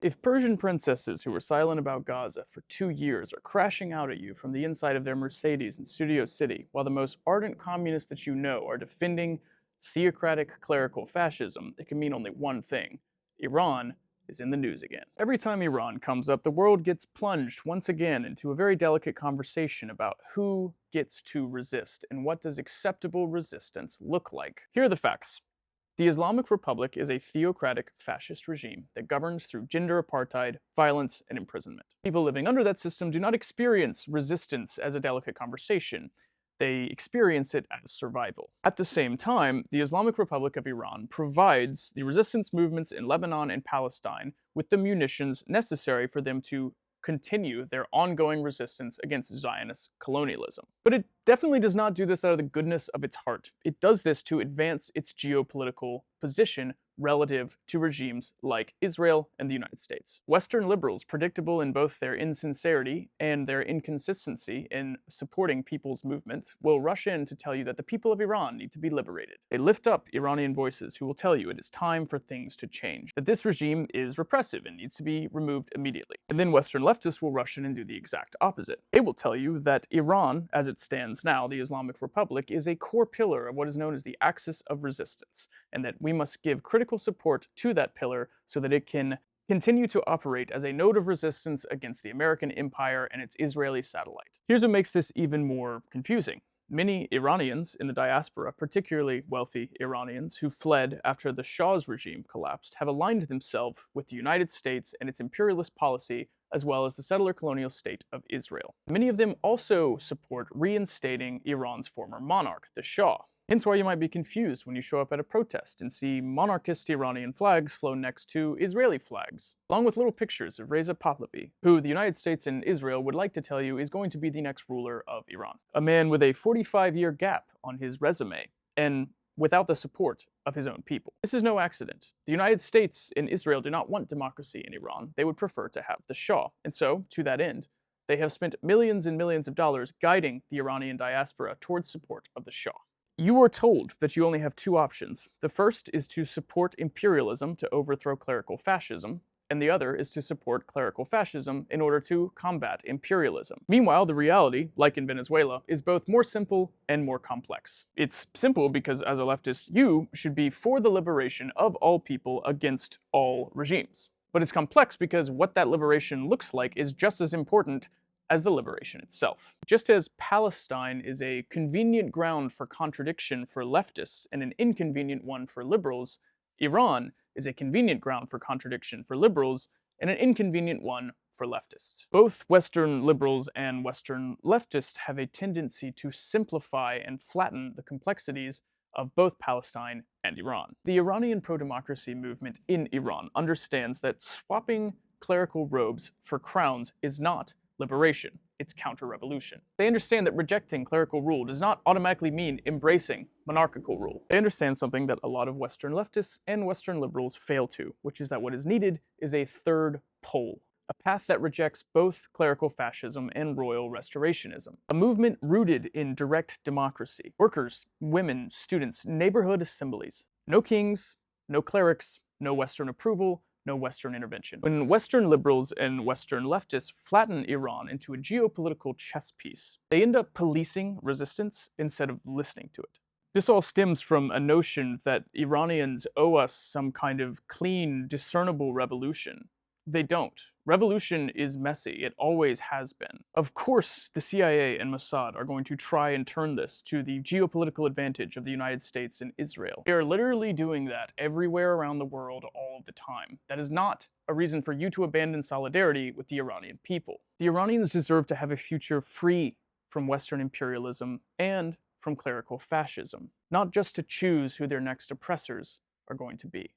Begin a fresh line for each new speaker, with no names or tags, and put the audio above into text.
If Persian princesses who were silent about Gaza for 2 years are crashing out at you from the inside of their Mercedes in Studio City, while the most ardent communists that you know are defending theocratic clerical fascism, it can mean only one thing: Iran is in the news again. Every time Iran comes up, the world gets plunged once again into a very delicate conversation about who gets to resist and what does acceptable resistance look like. Here are the facts. The Islamic Republic is a theocratic fascist regime that governs through gender apartheid, violence, and imprisonment. People living under that system do not experience resistance as a delicate conversation. They experience it as survival. At the same time, the Islamic Republic of Iran provides the resistance movements in Lebanon and Palestine with the munitions necessary for them to continue their ongoing resistance against Zionist colonialism. But it definitely does not do this out of the goodness of its heart. It does this to advance its geopolitical position relative to regimes like Israel and the United States. Western liberals, predictable in both their insincerity and their inconsistency in supporting people's movements, will rush in to tell you that the people of Iran need to be liberated. They lift up Iranian voices who will tell you it is time for things to change, that this regime is repressive and needs to be removed immediately. And then Western leftists will rush in and do the exact opposite. They will tell you that Iran, as it stands now, the Islamic Republic, is a core pillar of what is known as the axis of resistance, and that we must give critical support to that pillar so that it can continue to operate as a node of resistance against the American empire and its Israeli satellite. Here's what makes this even more confusing. Many Iranians in the diaspora, particularly wealthy Iranians who fled after the Shah's regime collapsed, have aligned themselves with the United States and its imperialist policy, as well as the settler colonial state of Israel. Many of them also support reinstating Iran's former monarch, the Shah. Hence why you might be confused when you show up at a protest and see monarchist Iranian flags flown next to Israeli flags, along with little pictures of Reza Pahlavi, who the United States and Israel would like to tell you is going to be the next ruler of Iran. A man with a 45-year gap on his resume, and without the support of his own people. This is no accident. The United States and Israel do not want democracy in Iran. They would prefer to have the Shah. And so, to that end, they have spent millions and millions of dollars guiding the Iranian diaspora towards support of the Shah. You are told that you only have two options. The first is to support imperialism to overthrow clerical fascism, and the other is to support clerical fascism in order to combat imperialism. Meanwhile, the reality, like in Venezuela, is both more simple and more complex. It's simple because, as a leftist, you should be for the liberation of all people against all regimes. But it's complex because what that liberation looks like is just as important as the liberation itself. Just as Palestine is a convenient ground for contradiction for leftists and an inconvenient one for liberals, Iran is a convenient ground for contradiction for liberals and an inconvenient one for leftists. Both Western liberals and Western leftists have a tendency to simplify and flatten the complexities of both Palestine and Iran. The Iranian pro-democracy movement in Iran understands that swapping clerical robes for crowns is not liberation, it's counter-revolution. They understand that rejecting clerical rule does not automatically mean embracing monarchical rule. They understand something that a lot of Western leftists and Western liberals fail to, which is that what is needed is a third pole, a path that rejects both clerical fascism and royal restorationism, a movement rooted in direct democracy. Workers, women, students, neighborhood assemblies. No kings, no clerics, no Western approval, no Western intervention. When Western liberals and Western leftists flatten Iran into a geopolitical chess piece, they end up policing resistance instead of listening to it. This all stems from a notion that Iranians owe us some kind of clean, discernible revolution. They don't. Revolution is messy. It always has been. Of course, the CIA and Mossad are going to try and turn this to the geopolitical advantage of the United States and Israel. They are literally doing that everywhere around the world all of the time. That is not a reason for you to abandon solidarity with the Iranian people. The Iranians deserve to have a future free from Western imperialism and from clerical fascism, not just to choose who their next oppressors are going to be.